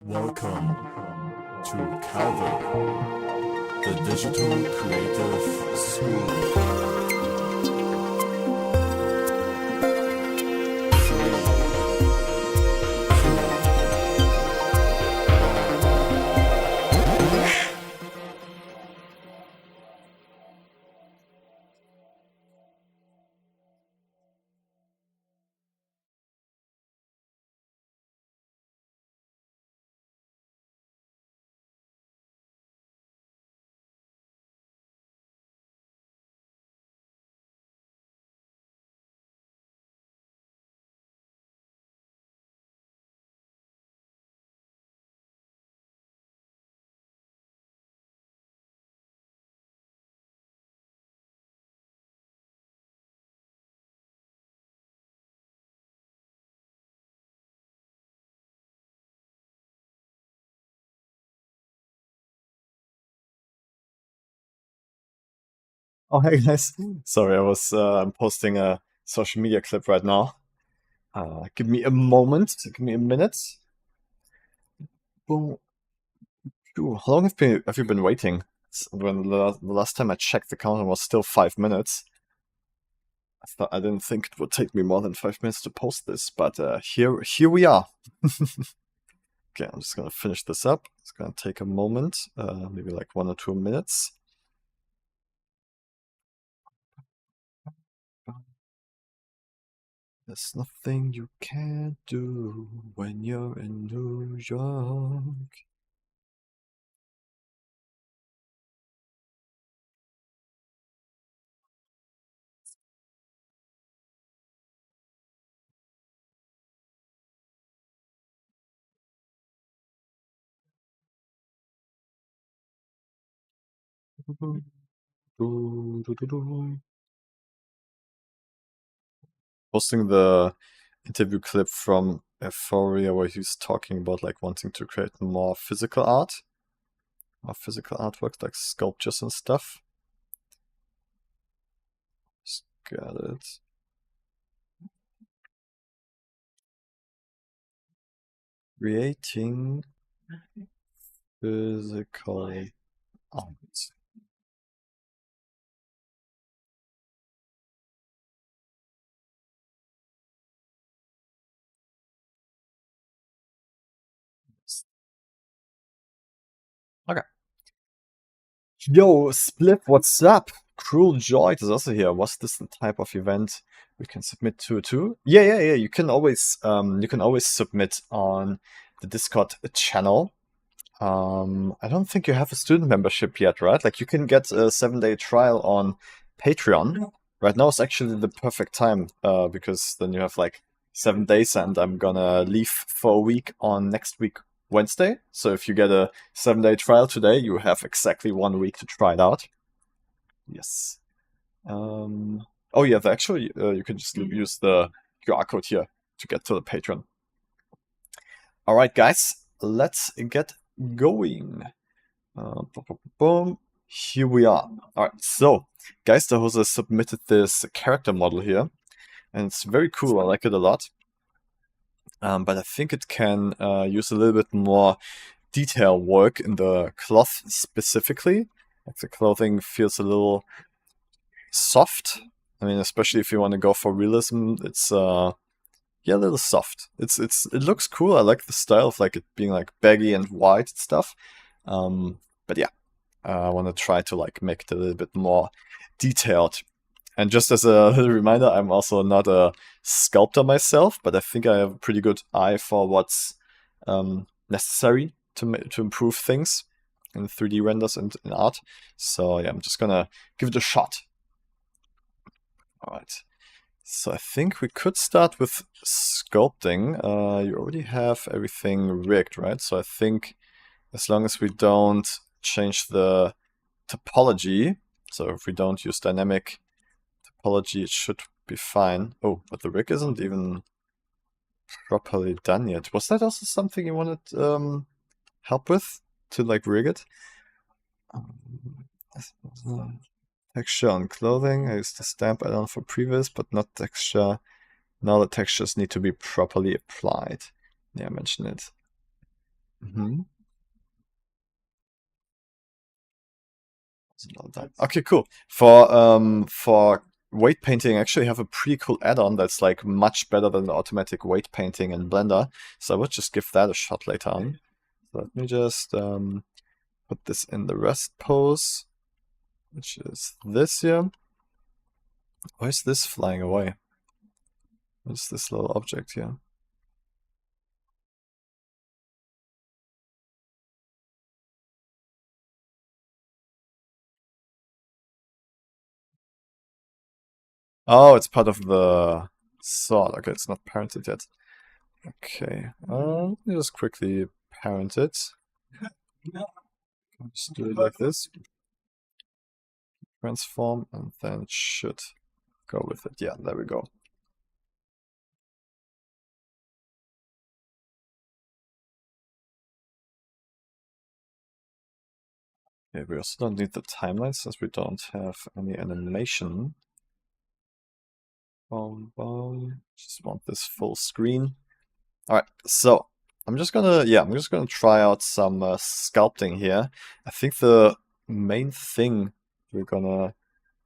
Welcome to Calvin, the Digital Creative School. Oh, hey guys. Sorry, I was I'm posting a social media clip right now. Give me a moment. Give me a minute. Boom. Phew, how long have you been waiting? When the last time I checked, the counter was still 5 minutes. I didn't think it would take me more than 5 minutes to post this, but here we are. Okay, I'm just gonna finish this up. It's gonna take a moment, maybe like 1 or 2 minutes. There's nothing you can't do when you're in New York. Posting the interview clip from Euphoria where he's talking about like wanting to create more physical art, more physical artworks like sculptures and stuff. Just got it. Creating physical art. Okay. Yo, Spliff, what's up? Cruel Joy is also here. Was this the type of event we can submit to too? Yeah. You can always submit on the Discord channel. I don't think you have a student membership yet, right? Like you can get a 7-day trial on Patreon. Right now is actually the perfect time, because then you have like 7 days and I'm gonna leave for a week on next week Wednesday. So if you get a 7-day trial today, you have exactly 1 week to try it out. Yes. Oh yeah, you can just use the QR code here to get to the Patreon. All right, guys, let's get going. Boom. Here we are. All right, so Geisterhose submitted this character model here, and it's very cool. I like it a lot. But I think it can use a little bit more detail work in the cloth specifically. Like the clothing feels a little soft. I mean, especially if you want to go for realism, it's yeah, a little soft. It looks cool. I like the style of like it being like baggy and white and stuff. But yeah, I want to try to like make it a little bit more detailed. And just as a little reminder, I'm also not a sculptor myself, but I think I have a pretty good eye for what's necessary to improve things in 3D renders and in art. So yeah, I'm just gonna give it a shot. All right. So I think we could start with sculpting. You already have everything rigged, right? So I think as long as we don't change the topology, so if we don't use dynamic topology, it should be fine. Oh, but the rig isn't even properly done yet. Was that also something you wanted help with to like rig it? Texture on clothing. I used the stamp add-on for previous, but not texture. Now the textures need to be properly applied. Yeah, I mentioned it. Mhm. Okay, cool. For weight painting, I actually have a pretty cool add-on that's like much better than the automatic weight painting in Blender. So I would just give that a shot later on. So let me just put this in the rest pose, which is this here. Why is this flying away? What's this little object here? Oh, it's part of the sword. Okay, it's not parented yet. Okay, let me just quickly parent it. Just do it like this. Transform, and then it should go with it. Yeah, there we go. Yeah, we also don't need the timeline since we don't have any animation. Boom, boom. Just want this full screen. All right, so I'm just gonna try out some sculpting here. I think the main thing we're gonna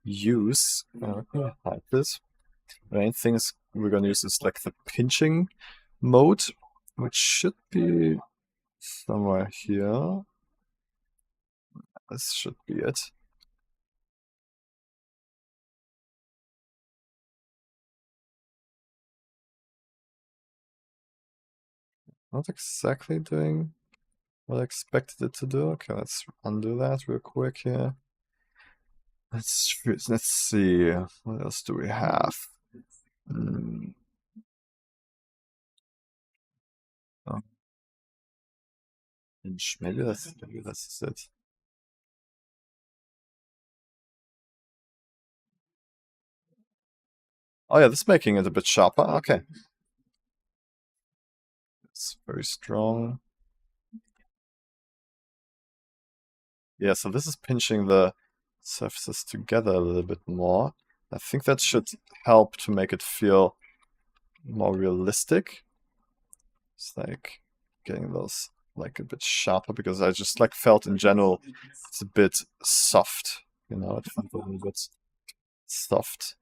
use, let me hide this. The main things we're gonna use is like the pinching mode, which should be somewhere here. This should be it. Not exactly doing what I expected it to do. Okay, let's undo that real quick here. Let's see. What else do we have? Hmm. Oh, maybe that's it. Oh yeah, this is making it a bit sharper. Okay, it's very strong. Yeah, so this is pinching the surfaces together a little bit more. I think that should help to make it feel more realistic. It's like getting those like a bit sharper because I just like felt in general it's a bit soft, it felt a little bit soft.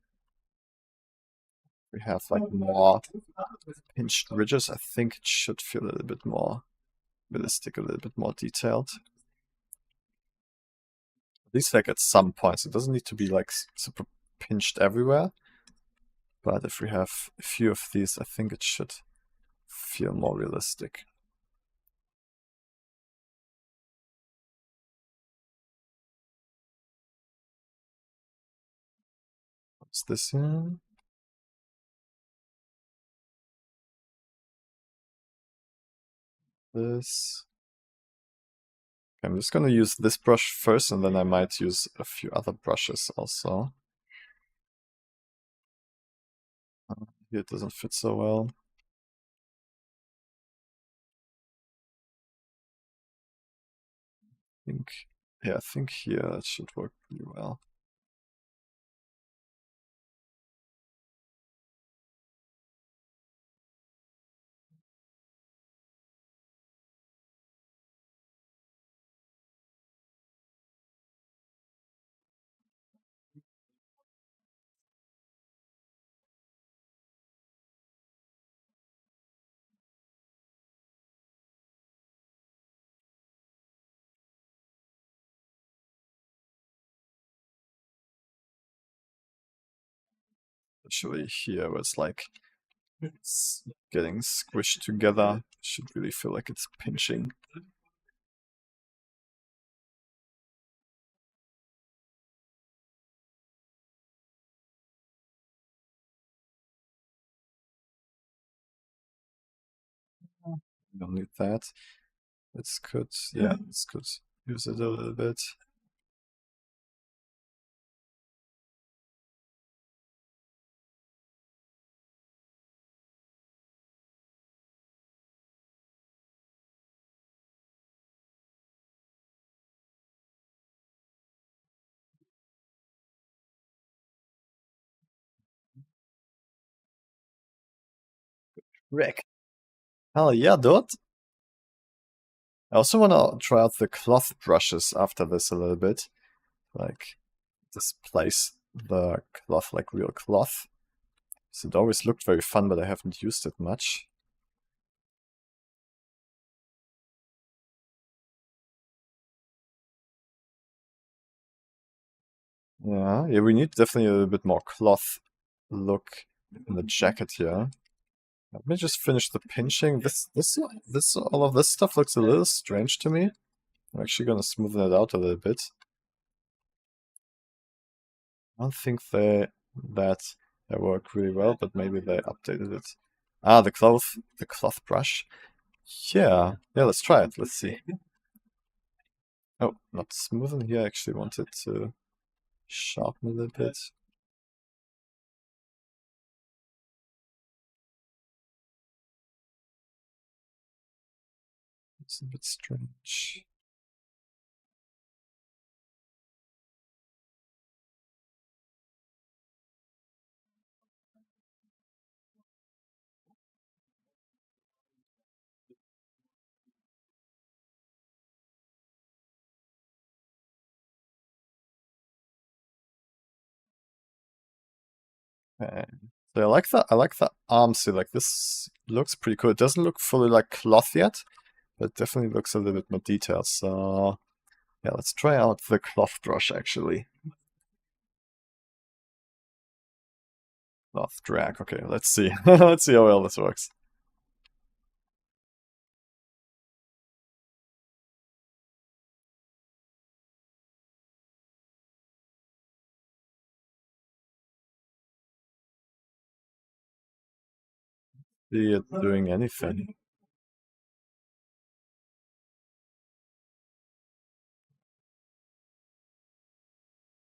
We have like more pinched ridges. I think it should feel a little bit more realistic, a little bit more detailed. At least like at some points. It doesn't need to be like super pinched everywhere. But if we have a few of these, I think it should feel more realistic. What's this here? This. Okay, I'm just gonna use this brush first, and then I might use a few other brushes also. Here it doesn't fit so well. I think here it should work pretty well. Especially here where it's like it's getting squished together. Should really feel like it's pinching. Don't need that. Let's could let's could use it a little bit. Rick. Hell yeah, dude. I also want to try out the cloth brushes after this a little bit. Like, displace the cloth like real cloth. So it always looked very fun, but I haven't used it much. Yeah, we need definitely a little bit more cloth look in the jacket here. Let me just finish the pinching. All of this stuff looks a little strange to me. I'm actually gonna smoothen it out a little bit. I don't think that worked really well, but maybe they updated it. Ah, the cloth brush. Yeah, let's try it. Let's see. Oh, not smoothen here. I actually wanted to sharpen a little bit. It's a bit strange. Okay. So I like the arms here. Like this looks pretty cool. It doesn't look fully like cloth yet, but it definitely looks a little bit more detailed. So yeah, let's try out the cloth brush actually. Cloth drag. Okay, let's see. Let's see how well this works. See it doing anything.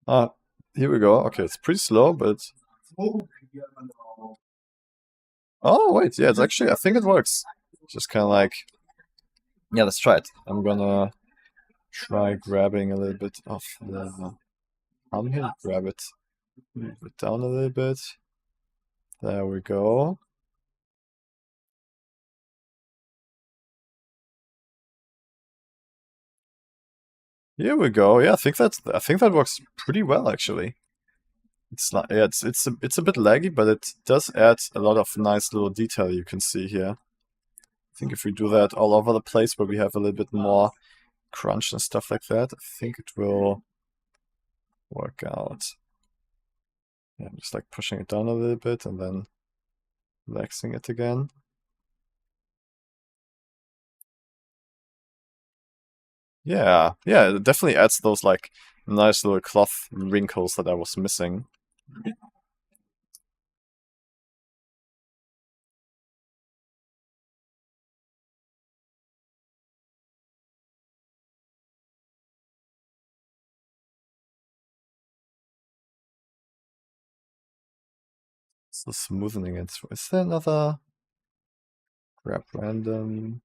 Ah, here we go. Okay, it's pretty slow, but oh wait, yeah, it's actually I think it works. Just kind of like yeah, let's try it. I'm gonna try grabbing a little bit of the arm here. Grab it, move it down a little bit. There we go. Here we go. Yeah, I think that works pretty well actually. It's not yeah, it's a bit laggy, but it does add a lot of nice little detail you can see here. I think if we do that all over the place where we have a little bit more crunch and stuff like that, I think it will work out. Yeah, I'm just like pushing it down a little bit and then relaxing it again. Yeah, it definitely adds those like nice little cloth wrinkles that I was missing. So smoothening it. Is there another grab random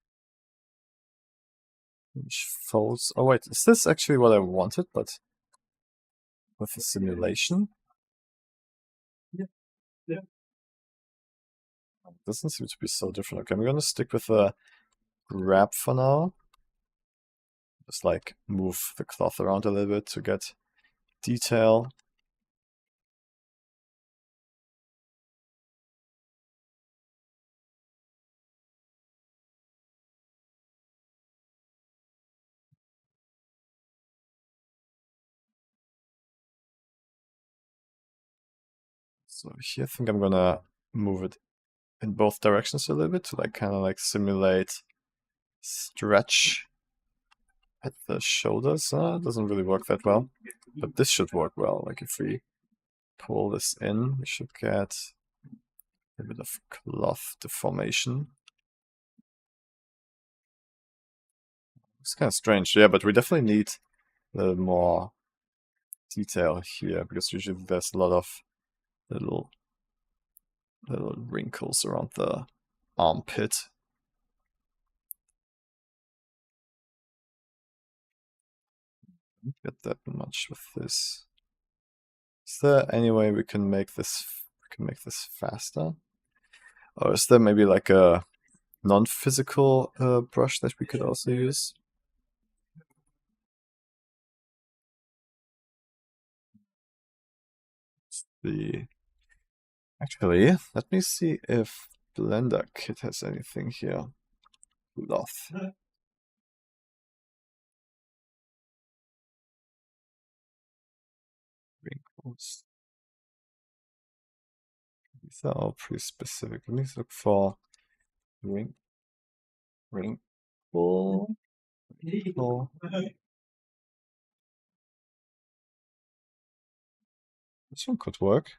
folds? Oh wait, is this actually what I wanted, but with the simulation? Yeah. Doesn't seem to be so different. Okay, I'm gonna stick with the grab for now. Just like move the cloth around a little bit to get detail. So here I think I'm gonna move it in both directions a little bit to like kind of like simulate stretch at the shoulders. It doesn't really work that well, but this should work well. Like if we pull this in, we should get a bit of cloth deformation. It's kind of strange, yeah, but we definitely need a little more detail here because usually there's a lot of little wrinkles around the armpit. Get that much with this. Is there any way we can make this faster? Or is there maybe like a non-physical brush that we could also use. Actually, let me see if Blender Kit has anything here. Cloth. Wrinkles. These are all pretty specific. Let me look for wrinkle. Wrinkle. This one could work.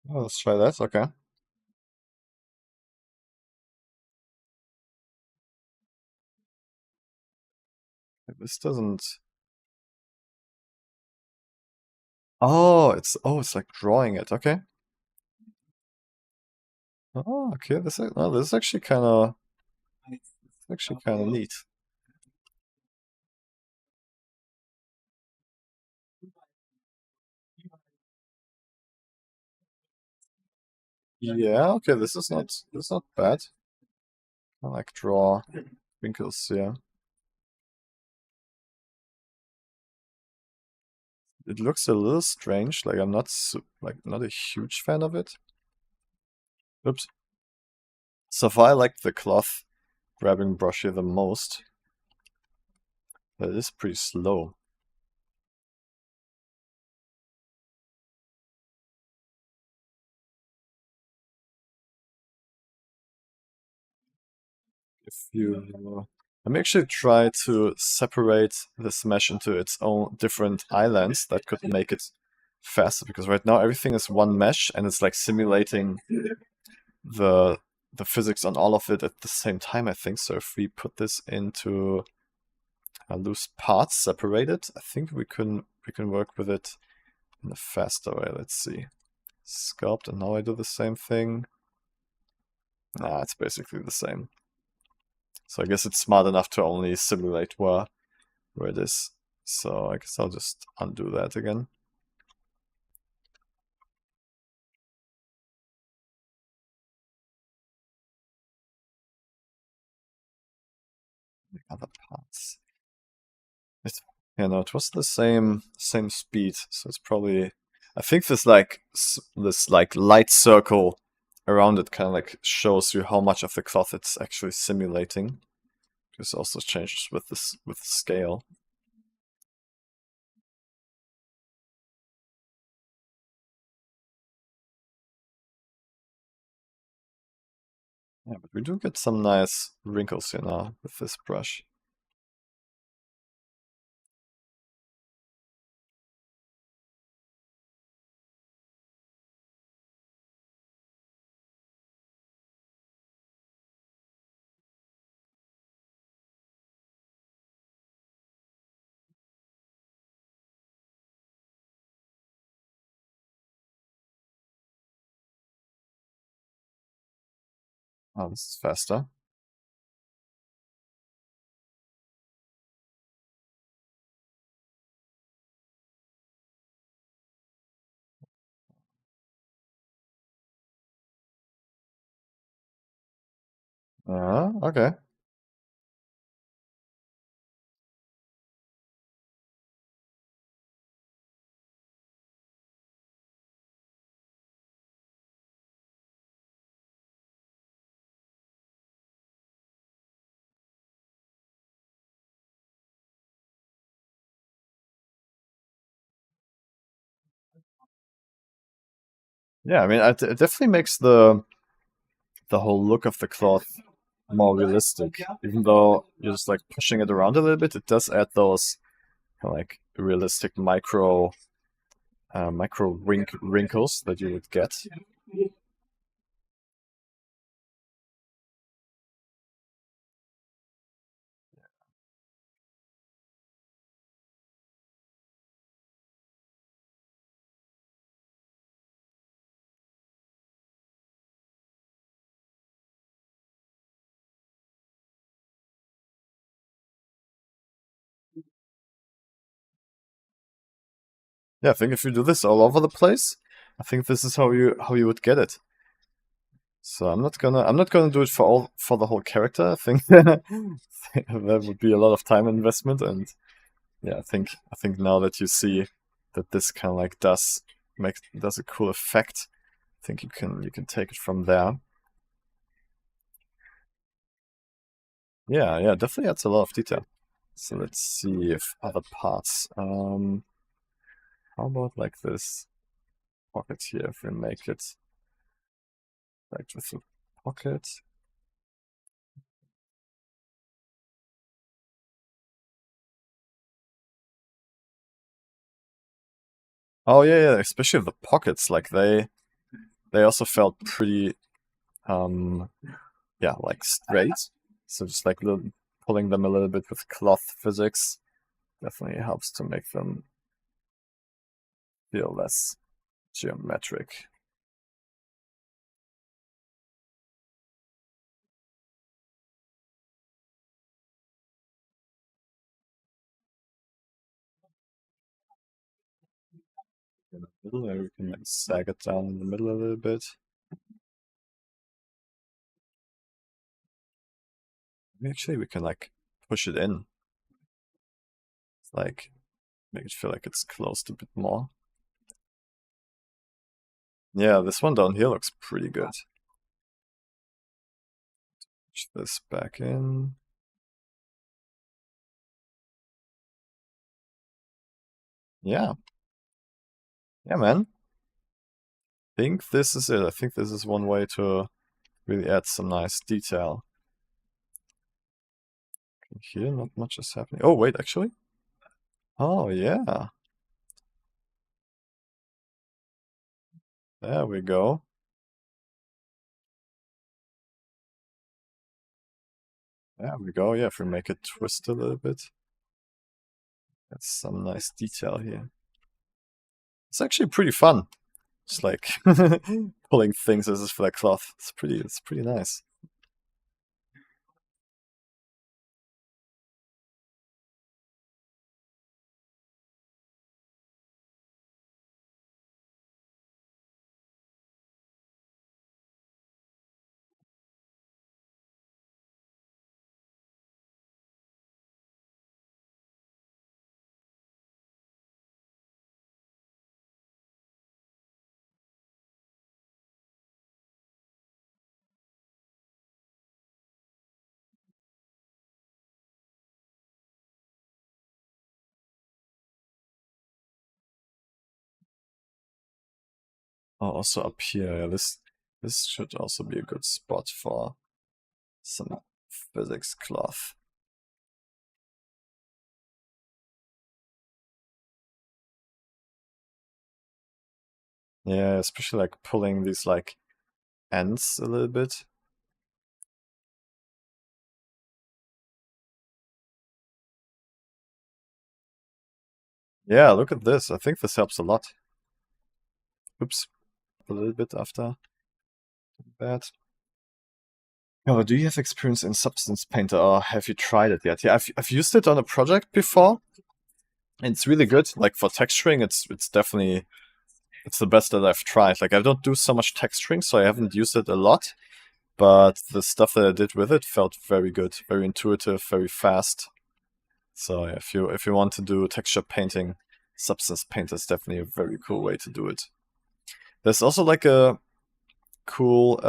Oh, let's try that. Okay. This doesn't. Oh, it's like drawing it. Okay. Oh, okay. This is actually kind of neat. Yeah. Okay. This is not bad. I like draw wrinkles. Yeah. It looks a little strange. Like I'm not not a huge fan of it. Oops. So far, I like the cloth grabbing brush here the most. But it is pretty slow. If you let me actually try to separate this mesh into its own different islands. That could make it faster, because right now everything is one mesh and it's like simulating the physics on all of it at the same time, I think. So if we put this into loose parts separated, I think we can work with it in a faster way. Let's see. Sculpt, and now I do the same thing. Nah, it's basically the same. So I guess it's smart enough to only simulate where it is. So I guess I'll just undo that again. The other parts. Yeah, no, it was the same speed. So it's probably. I think this light circle around it kind of like shows you how much of the cloth it's actually simulating. This also changes with the scale. Yeah, but we do get some nice wrinkles here now with this brush. Oh, this is faster. Okay. Yeah, I mean, it definitely makes the whole look of the cloth more realistic. Even though you're just like pushing it around a little bit, it does add those kind of like realistic micro wrinkles that you would get. Yeah, I think if you do this all over the place, I think this is how you would get it. So I'm not gonna do it for the whole character. I think that would be a lot of time investment, and yeah, I think now that you see that this kind of like does a cool effect, I think you can take it from there. Yeah, definitely adds a lot of detail. So let's see if other parts. How about like this pocket here? If we make it like with a pocket. Oh yeah, especially the pockets. Like they also felt pretty yeah, like straight. So just like pulling them a little bit with cloth physics definitely helps to make them feel less geometric. In the middle, maybe we can like sag it down in the middle a little bit. Actually, we can like push it in. It's like make it feel like it's closed a bit more. Yeah, this one down here looks pretty good. Push this back in. Yeah. Yeah, man. I think this is it. I think this is one way to really add some nice detail. Here, not much is happening. Oh, wait, actually? Oh, yeah. There we go. There we go. Yeah, if we make it twist a little bit. That's some nice detail here. It's actually pretty fun. Just like pulling things as if they're cloth. It's pretty nice. Oh, also up here, yeah, this should also be a good spot for some physics cloth. Yeah, especially like pulling these like ends a little bit. Yeah, look at this. I think this helps a lot. Oops, a little bit after that. Yeah, but do you have experience in Substance Painter, or have you tried it yet? Yeah, I've used it on a project before. And it's really good. Like for texturing, it's definitely the best that I've tried. Like I don't do so much texturing, so I haven't used it a lot. But the stuff that I did with it felt very good, very intuitive, very fast. So yeah, if you want to do texture painting, Substance Painter is definitely a very cool way to do it. There's also like a cool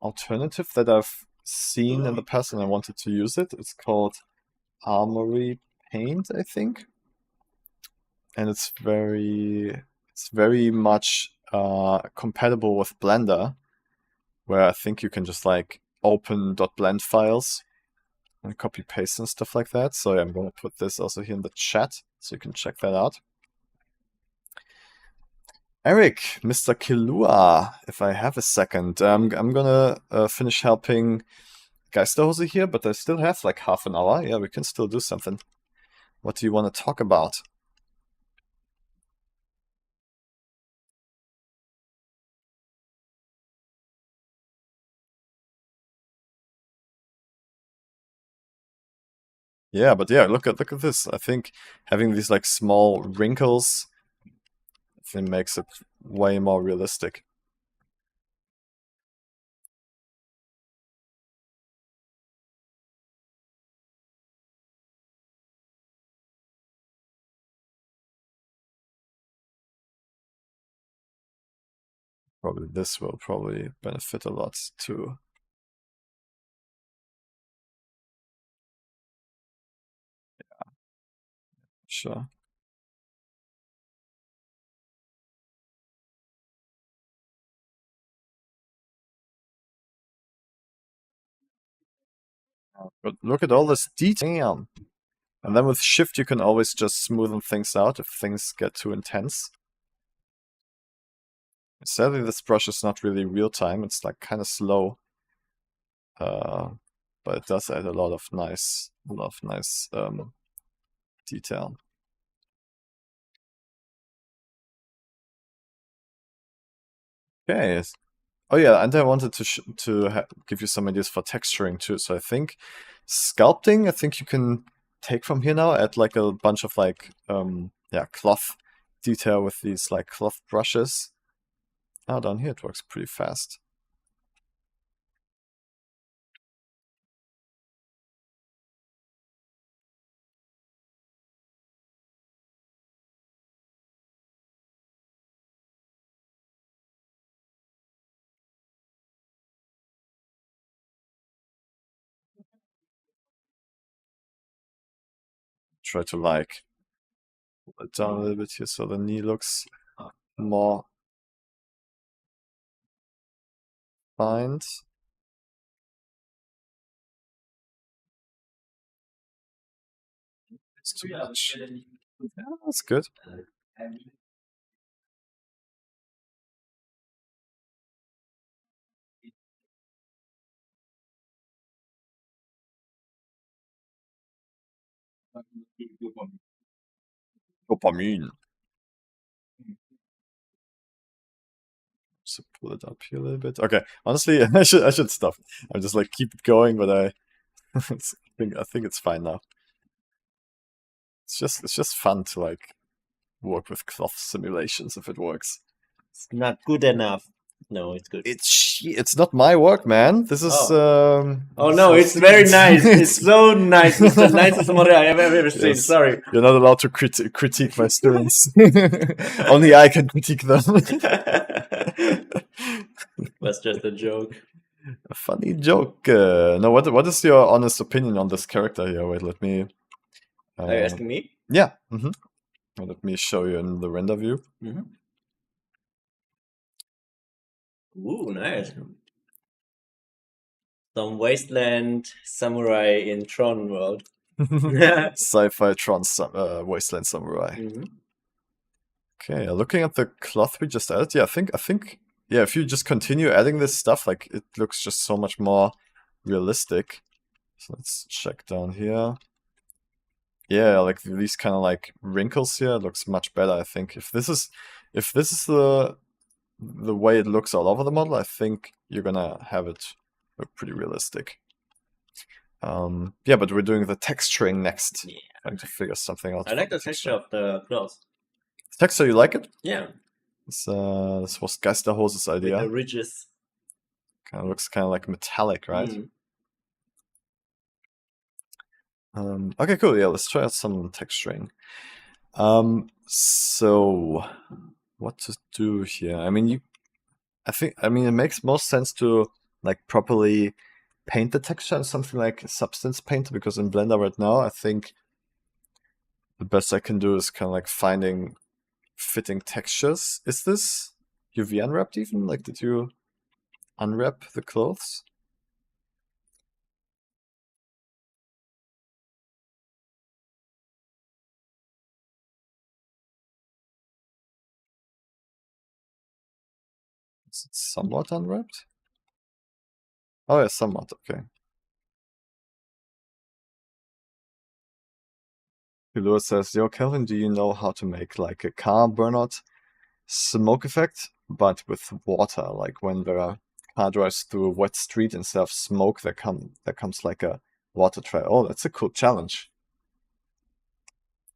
alternative that I've seen in the past and I wanted to use it. It's called Armory Paint, I think. And it's very much compatible with Blender, where I think you can just like open .blend files and copy paste and stuff like that. So yeah, I'm gonna put this also here in the chat so you can check that out. Eric, Mr. Killua, if I have a second, I'm gonna finish helping Geisterhose here, but I still have like half an hour. Yeah, we can still do something. What do you want to talk about? Yeah, but yeah, look at this. I think having these like small wrinkles definitely makes it way more realistic. Probably this will probably benefit a lot too. Yeah, sure. But look at all this detail. And then with shift you can always just smoothen things out if things get too intense. Sadly this brush is not really real time, it's like kind of slow. But it does add a lot of nice detail. Okay. Oh yeah, and I wanted to give you some ideas for texturing too. So I think sculpting, I think you can take from here now. Add like a bunch of like yeah, cloth detail with these like cloth brushes. Oh, down here it works pretty fast. Try to like pull it down a little bit here so the knee looks more defined. It's too much. Yeah, that's good. Dopamine. So pull it up here a little bit. Okay, honestly, I should stop. I'm just like keep it going, but I think it's fine now. It's just fun to like work with cloth simulations if it works. It's not good enough. No, it's good. It's not my work, man. This is Oh no, it's very nice. It's so nice. It's the nicest model I have ever seen. Yes. Sorry. You're not allowed to critique my students. Only I can critique them. That's just a joke. A funny joke. No, what is your honest opinion on this character here? Wait, let me. Are you asking me? Yeah. Let me show you in the render view. Ooh, nice. Some wasteland samurai in Tron world. Sci-fi Tron wasteland samurai. Okay, looking at the cloth we just added, yeah, I think yeah, if you just continue adding this stuff, like it looks just so much more realistic. So let's check down here. Yeah, like these kind of like wrinkles here looks much better. I think if this is the way it looks all over the model, I think you're gonna have it look pretty realistic. Yeah, but we're doing the texturing next. Yeah. Trying to figure something out. I like the texture of the cloth. Texture, you like it? Yeah. This was Geisterhose's idea. With the ridges. Kind of looks kind of like metallic, right? Okay, cool. Yeah, let's try out some texturing. So what to do here? I mean, it makes most sense to like properly paint the texture in something like Substance Painter, because in Blender right now, I think the best I can do is kind of like finding fitting textures. Is this UV unwrapped even? Like, did you unwrap the clothes? Is it somewhat unwrapped? Oh yeah, somewhat, okay. Lewis says, yo, Kelvin, do you know how to make like a car burnout smoke effect, but with water? Like when the car drives through a wet street, instead of smoke, there comes like a water trail. Oh, that's a cool challenge.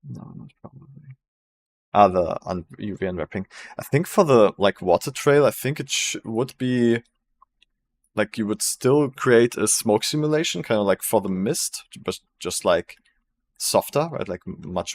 No, not probably. The UV unwrapping. I think for the like water trail, I think it would be like you would still create a smoke simulation, kind of like for the mist, but just like softer, right? Like much